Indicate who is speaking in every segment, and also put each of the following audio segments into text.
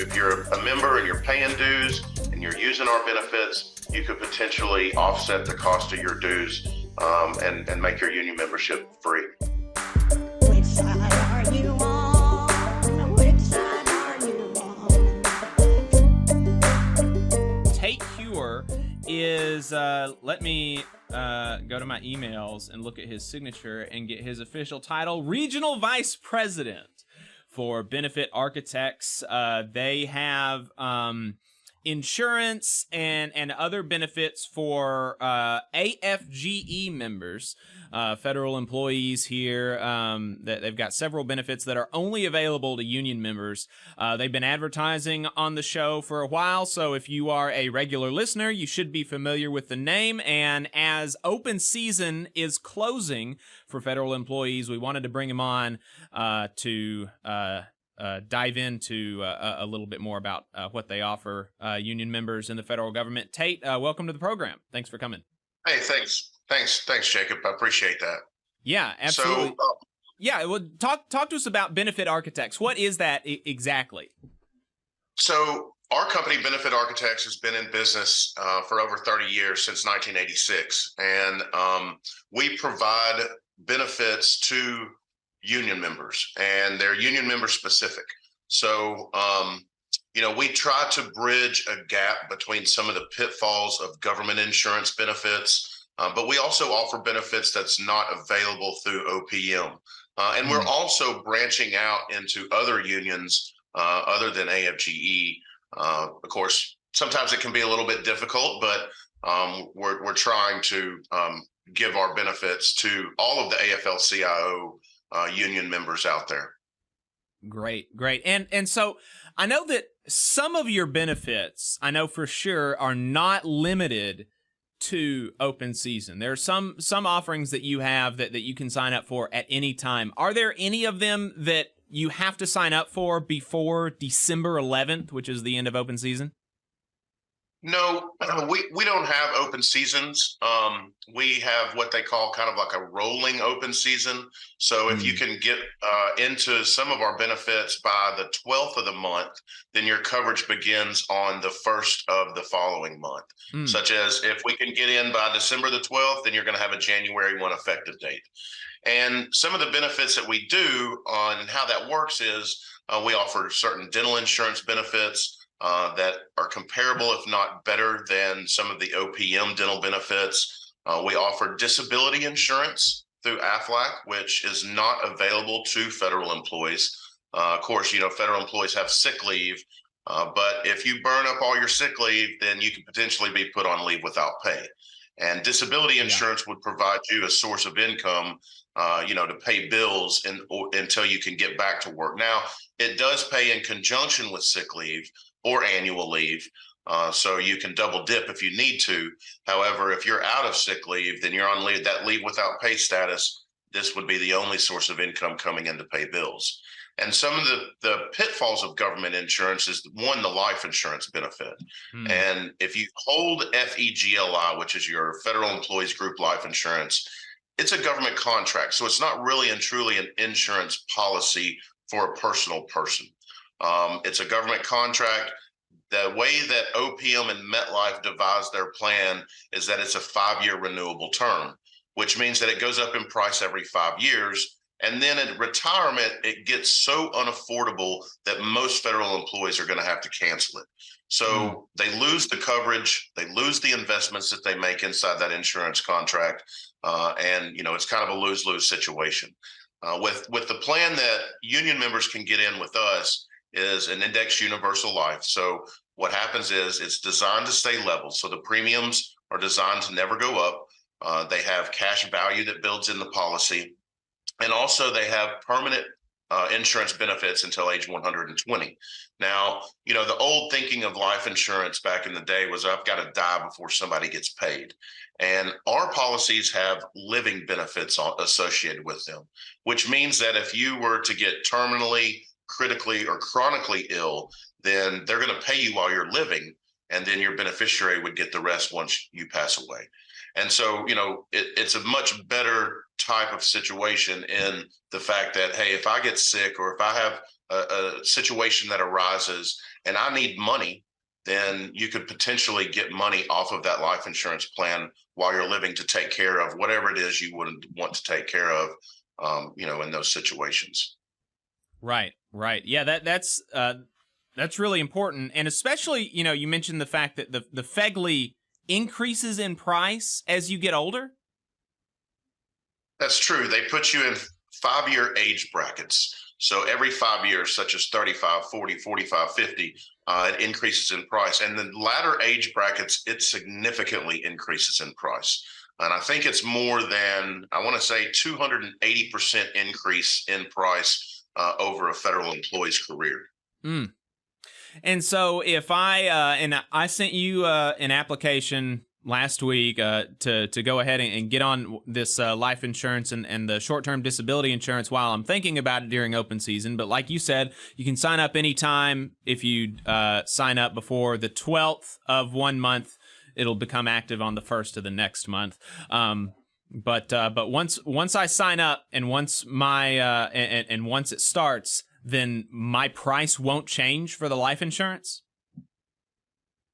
Speaker 1: if you're a member and you're paying dues and you're using our benefits, you could potentially offset the cost of your dues and make your union membership free.
Speaker 2: Which side are you on? Which side are you on?
Speaker 3: Tate Hewer is, let me go to my emails and look at his signature and get his official title, Regional Vice President for Benefit Architects. They have insurance and other benefits for AFGE members, federal employees here. That they've got several benefits that are only available to union members. They've been advertising on the show for a while, so if you are a regular listener, you should be familiar with the name. And as open season is closing for federal employees, we wanted to bring him on to dive into a little bit more about what they offer union members in the federal government. Tate, welcome to the program. Thanks for coming.
Speaker 1: Hey, thanks, Jacob. I appreciate that.
Speaker 3: Yeah, absolutely.
Speaker 1: So,
Speaker 3: yeah, well, talk to us about Benefit Architects. What is that exactly?
Speaker 1: So our company, Benefit Architects, has been in business for over 30 years, since 1986. And we provide benefits to union members, and they're union member specific. So, we try to bridge a gap between some of the pitfalls of government insurance benefits, but we also offer benefits that's not available through OPM. And we're also branching out into other unions other than AFGE. Of course, sometimes it can be a little bit difficult, but we're trying to give our benefits to all of the AFL-CIO union members out there.
Speaker 3: Great. And so I know that some of your benefits, I know for sure, are not limited to open season. There are some offerings that you have that you can sign up for at any time. Are there any of them that you have to sign up for before December 11th, which is the end of open season?
Speaker 1: No, we don't have open seasons. We have what they call kind of like a rolling open season. So if you can get into some of our benefits by the 12th of the month, then your coverage begins on the 1st of the following month. Such as if we can get in by December the 12th, then you're going to have a January 1 effective date. And some of the benefits that we do on how that works is we offer certain dental insurance benefits that are comparable, if not better, than some of the OPM dental benefits. We offer disability insurance through AFLAC, which is not available to federal employees. Of course, federal employees have sick leave, but if you burn up all your sick leave, then you could potentially be put on leave without pay. And disability insurance would provide you a source of income, to pay bills until you can get back to work. Now, it does pay in conjunction with sick leave or annual leave, so you can double dip if you need to. However, if you're out of sick leave, then you're on leave, that leave without pay status. This would be the only source of income coming in to pay bills. And some of the pitfalls of government insurance is, one, the life insurance benefit. And if you hold FEGLI, which is your Federal Employees Group Life Insurance, it's a government contract. So it's not really and truly an insurance policy for a personal person. It's a government contract. The way that OPM and MetLife devise their plan is that it's a 5-year renewable term, which means that it goes up in price every 5 years. And then at retirement, it gets so unaffordable that most federal employees are going to have to cancel it. So they lose the coverage, they lose the investments that they make inside that insurance contract. And it's kind of a lose-lose situation. With the plan that union members can get in with us is an indexed universal life. So what happens is it's designed to stay level. So the premiums are designed to never go up. They have cash value that builds in the policy. And also they have permanent insurance benefits until age 120. Now, the old thinking of life insurance back in the day was, I've got to die before somebody gets paid. And our policies have living benefits associated with them, which means that if you were to get terminally, critically, or chronically ill, then they're going to pay you while you're living, and then your beneficiary would get the rest once you pass away. And so, it's a much better type of situation in the fact that, hey, if I get sick or if I have a situation that arises and I need money, then you could potentially get money off of that life insurance plan while you're living to take care of whatever it is you would want to take care of, in those situations.
Speaker 3: Right. Yeah, that's really important, and especially, you mentioned the fact that the FEGLI increases in price as you get older.
Speaker 1: That's true. They put you in 5-year age brackets. So every 5 years, such as 35, 40, 45, 50, it increases in price. And the latter age brackets, it significantly increases in price. And I think it's more than, I want to say, 280% increase in price over a federal employee's career.
Speaker 3: Mm. And so if I sent you an application last week to go ahead and get on this life insurance and the short-term disability insurance while I'm thinking about it during open season. But like you said, you can sign up anytime. If you sign up before the 12th of one month, it'll become active on the 1st of the next month. But once I sign up and once and once it starts, then my price won't change for the life insurance?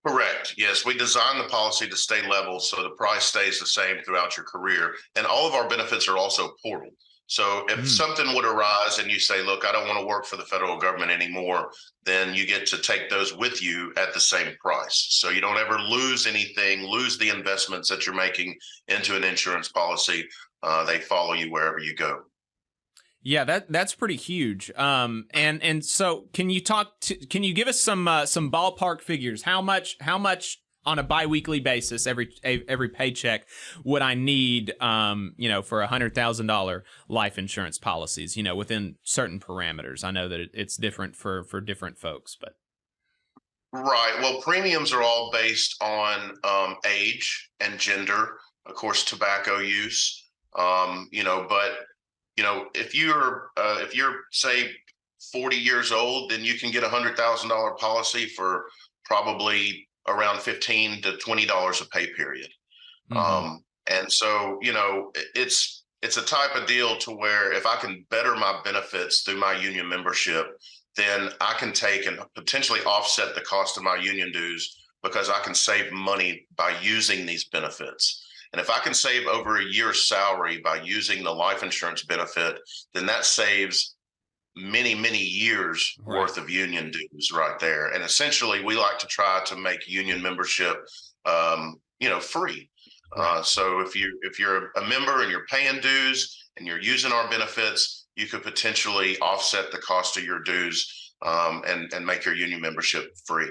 Speaker 1: Correct. Yes, we designed the policy to stay level, so the price stays the same throughout your career. And all of our benefits are also portal. So if something would arise and you say, look, I don't want to work for the federal government anymore, then you get to take those with you at the same price. So you don't ever lose anything, lose the investments that you're making into an insurance policy. They follow you wherever you go.
Speaker 3: Yeah, that's pretty huge. And so can you give us some ballpark figures? How much on a biweekly basis, every paycheck, would I need, for $100,000 life insurance policies, within certain parameters? I know that it's different for different folks, but.
Speaker 1: Right. Well, premiums are all based on age and gender, of course, tobacco use, if you're say 40 years old, then you can get $100,000 policy for probably around $15 to $20 a pay period. And so, it's a type of deal to where if I can better my benefits through my union membership, then I can take and potentially offset the cost of my union dues because I can save money by using these benefits. And if I can save over a year's salary by using the life insurance benefit, then that saves many, many years worth of union dues right there. And essentially, we like to try to make union membership, free. So if you're a member and you're paying dues and you're using our benefits, you could potentially offset the cost of your dues and make your union membership free.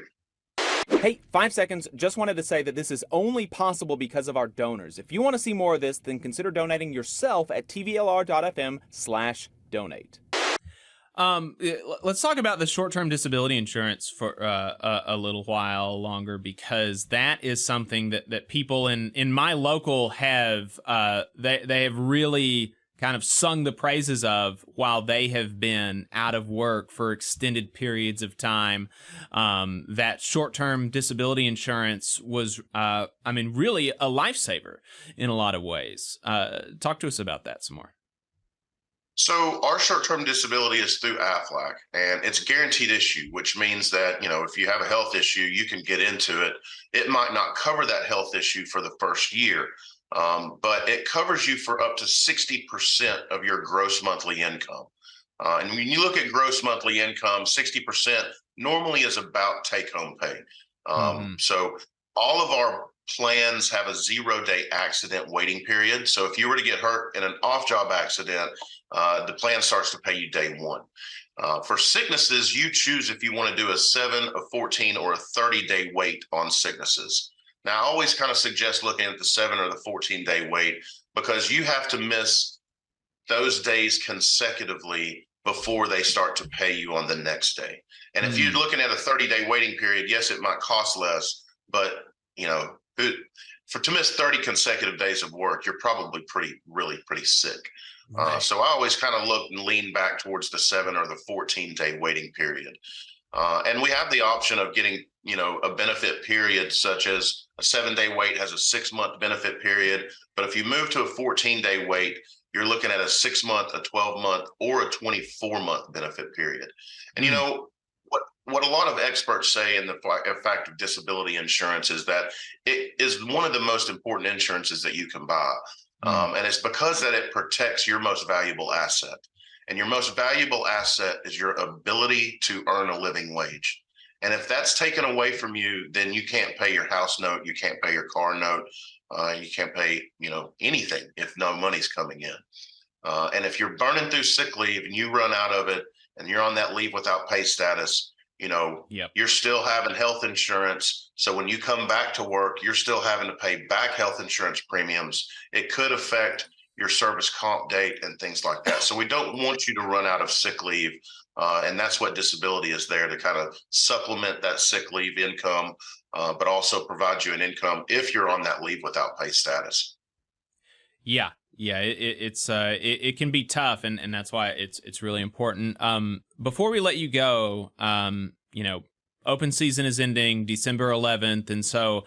Speaker 4: Hey, 5 seconds. Just wanted to say that this is only possible because of our donors. If you want to see more of this, then consider donating yourself at tvlr.fm/donate.
Speaker 3: Let's talk about the short-term disability insurance for a little while longer, because that is something that people in my local have they have really kind of sung the praises of while they have been out of work for extended periods of time. That short-term disability insurance was, really a lifesaver in a lot of ways. Talk to us about that some more.
Speaker 1: So our short-term disability is through AFLAC, and it's a guaranteed issue, which means that, if you have a health issue, you can get into it. It might not cover that health issue for the first year, but it covers you for up to 60% of your gross monthly income. And when you look at gross monthly income, 60% normally is about take-home pay. So all of our plans have a 0-day accident waiting period. So if you were to get hurt in an off-job accident, the plan starts to pay you day one. For sicknesses, you choose if you want to do a 7, a 14, or a 30-day wait on sicknesses. Now, I always kind of suggest looking at the 7 or the 14-day wait because you have to miss those days consecutively before they start to pay you on the next day. And if you're looking at a 30-day waiting period, yes, it might cost less, but to miss 30 consecutive days of work, you're probably really pretty sick. Right. So I always kind of look and lean back towards the 7 or the 14-day waiting period. And we have the option of getting, a benefit period, such as a 7-day wait has a 6-month benefit period. But if you move to a 14-day wait, you're looking at a 6-month, a 12-month, or a 24-month benefit period. And you know what a lot of experts say in the fact of disability insurance is that it is one of the most important insurances that you can buy. And it's because that it protects your most valuable asset. And your most valuable asset is your ability to earn a living wage. And if that's taken away from you, then you can't pay your house note, you can't pay your car note, you can't pay, anything if no money's coming in. And if you're burning through sick leave and you run out of it and you're on that leave without pay status, you're still having health insurance. So when you come back to work, you're still having to pay back health insurance premiums. It could affect your service comp date and things like that. So we don't want you to run out of sick leave. And that's what disability is there to kind of supplement that sick leave income, but also provide you an income if you're on that leave without pay status.
Speaker 3: Yeah. It can be tough, and that's why it's really important. Before we let you go, open season is ending December 11th, and so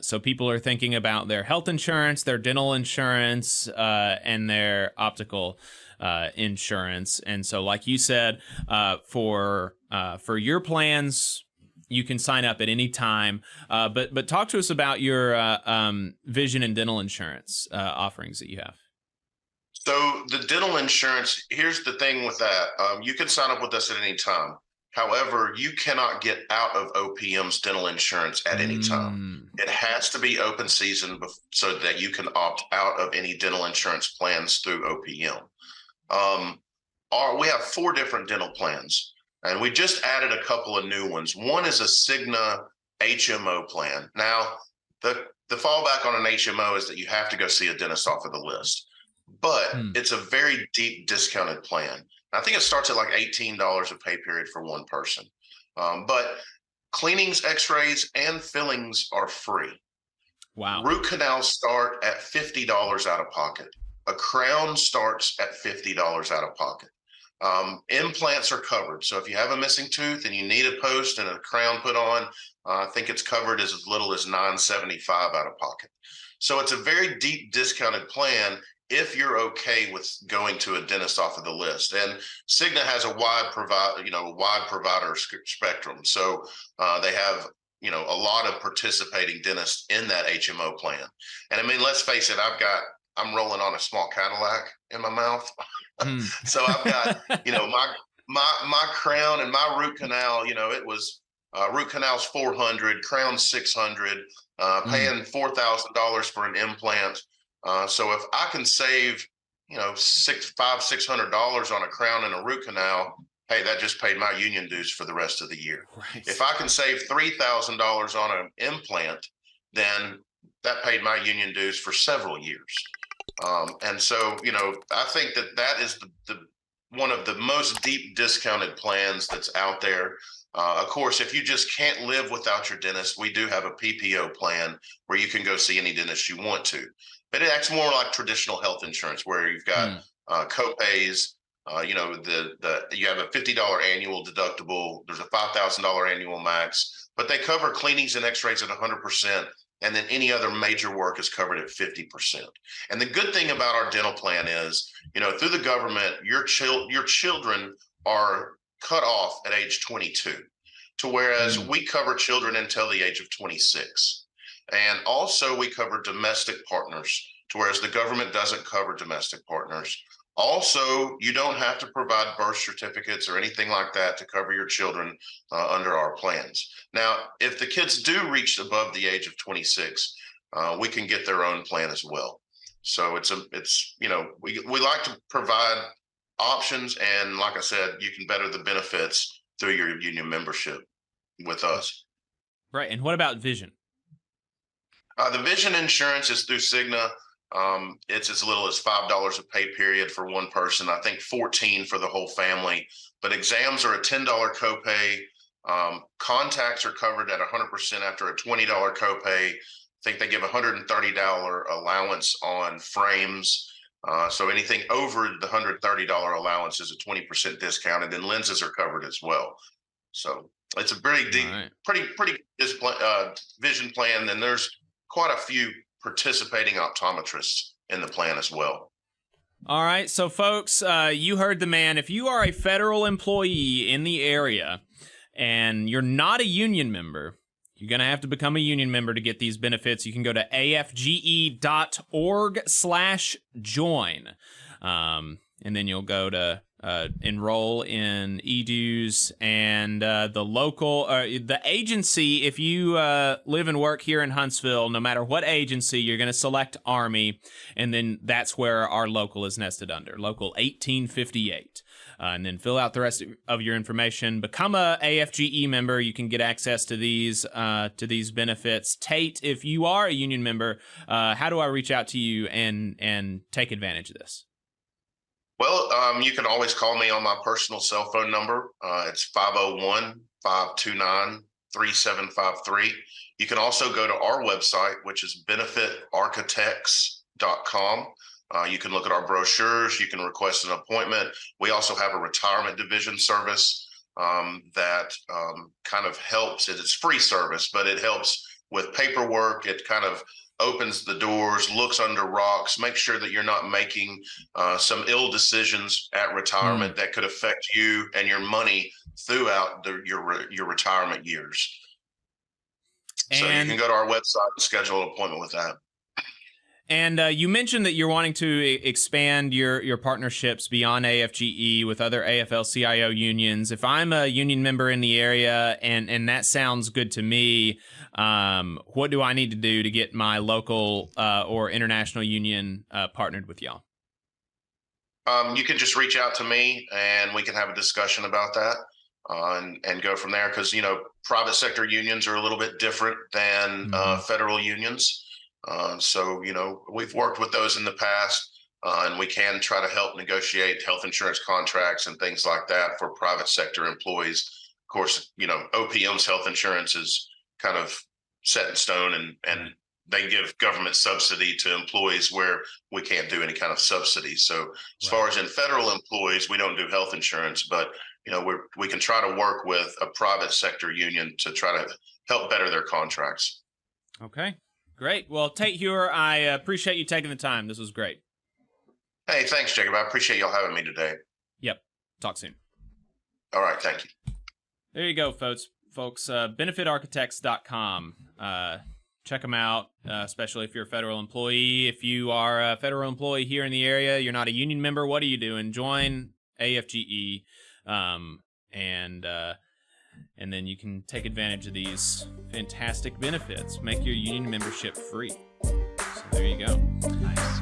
Speaker 3: so people are thinking about their health insurance, their dental insurance, and their optical insurance. And so, like you said, for your plans, you can sign up at any time, but talk to us about your vision and dental insurance offerings that you have.
Speaker 1: So the dental insurance, here's the thing with that. You can sign up with us at any time. However, you cannot get out of OPM's dental insurance at any time. It has to be open season so that you can opt out of any dental insurance plans through OPM. We have 4 different dental plans. And we just added a couple of new ones. One is a Cigna HMO plan. Now, the fallback on an HMO is that you have to go see a dentist off of the list, but it's a very deep discounted plan. I think it starts at like $18 a pay period for one person. But cleanings, x-rays, and fillings are free.
Speaker 3: Wow.
Speaker 1: Root canals start at $50 out of pocket. A crown starts at $50 out of pocket. Implants are covered. So if you have a missing tooth and you need a post and a crown put on, I think it's covered as little as $9.75 out of pocket. So it's a very deep discounted plan if you're okay with going to a dentist off of the list. And Cigna has a wide provider spectrum. So they have a lot of participating dentists in that HMO plan. And I mean, let's face it, I'm rolling on a small Cadillac in my mouth. So I've got, my crown and my root canal, it was root canal's $400, crown $600, paying $4,000 for an implant. So if I can save, $600 on a crown and a root canal, hey, that just paid my union dues for the rest of the year.
Speaker 3: Right.
Speaker 1: If I can save $3,000 on an implant, then that paid my union dues for several years. And so, I think that is the one of the most deep discounted plans that's out there. Of course, if you just can't live without your dentist, we do have a PPO plan where you can go see any dentist you want to. But it acts more like traditional health insurance where you've got co-pays. You have a $50 annual deductible. There's a $5,000 annual max, but they cover cleanings and x-rays at 100%. And then any other major work is covered at 50%. And the good thing about our dental plan is, through the government, your children are cut off at age 22, to whereas we cover children until the age of 26. And also we cover domestic partners, to whereas the government doesn't cover domestic partners. Also, you don't have to provide birth certificates or anything like that to cover your children under our plans. Now, if the kids do reach above the age of 26, we can get their own plan as well. So we like to provide options, and like I said, you can better the benefits through your union membership with us.
Speaker 3: Right. And what about vision?
Speaker 1: The vision insurance is through Cigna. It's as little as $5 a pay period for one person. I think $14 for the whole family. But exams are a $10 copay. Contacts are covered at 100% after a $20 copay. I think they give $130 allowance on frames. So anything over the $130 allowance is a 20% discount, and then lenses are covered as well. So it's a pretty deep, pretty vision plan. And there's quite a few participating optometrists in the plan as well.
Speaker 3: All right, so folks, you heard the man. If you are a federal employee in the area and you're not a union member, you're going to have to become a union member to get these benefits. You can go to afge.org/join, and then you'll go to enroll in e-dues, and the agency, if you live and work here in Huntsville, no matter what agency, you're going to select Army, and then that's where our local is nested under, Local 1858. And then fill out the rest of your information. Become a AFGE member. You can get access to these benefits. Tate, if you are a union member, how do I reach out to you and take advantage of this?
Speaker 1: Well, you can always call me on my personal cell phone number. It's 501-529-3753. You can also go to our website, which is benefitarchitects.com. You can look at our brochures. You can request an appointment. We also have a retirement division service that kind of helps. It's free service, but it helps with paperwork. It kind of opens the doors, looks under rocks, make sure that you're not making some ill decisions at retirement that could affect you and your money throughout your retirement years. So you can go to our website and schedule an appointment with that.
Speaker 3: And you mentioned that you're wanting to expand your partnerships beyond AFGE with other AFL-CIO unions. If I'm a union member in the area and that sounds good to me, what do I need to do to get my local or international union partnered with y'all?
Speaker 1: You can just reach out to me and we can have a discussion about that and go from there. Because, private sector unions are a little bit different than federal unions. So, we've worked with those in the past, and we can try to help negotiate health insurance contracts and things like that for private sector employees. Of course, OPM's health insurance is kind of set in stone, and they give government subsidy to employees where we can't do any kind of subsidy. So as far as in federal employees, we don't do health insurance, but, we can try to work with a private sector union to try to help better their contracts.
Speaker 3: Okay. Great. Well, Tate Hewer, I appreciate you taking the time. This was great.
Speaker 1: Hey, thanks, Jacob. I appreciate y'all having me today.
Speaker 3: Yep. Talk soon.
Speaker 1: All right. Thank you.
Speaker 3: There you go, folks. Benefitarchitects.com. Check them out, especially if you're a federal employee. If you are a federal employee here in the area, you're not a union member, what are you doing? Join AFGE, and then you can take advantage of these fantastic benefits. Make your union membership free. So there you go. Nice.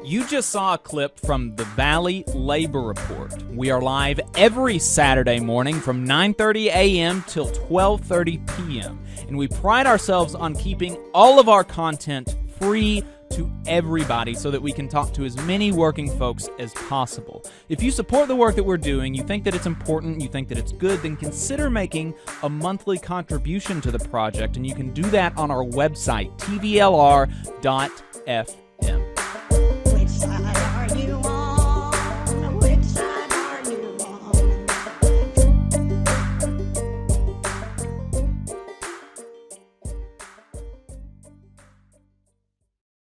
Speaker 3: You just saw a clip from the Valley Labor Report. We are live every Saturday morning from 9:30 a.m. till 12:30 p.m. And we pride ourselves on keeping all of our content free to everybody so that we can talk to as many working folks as possible. If you support the work that we're doing, you think that it's important, you think that it's good, then consider making a monthly contribution to the project, and you can do that on our website, tvlr.fm.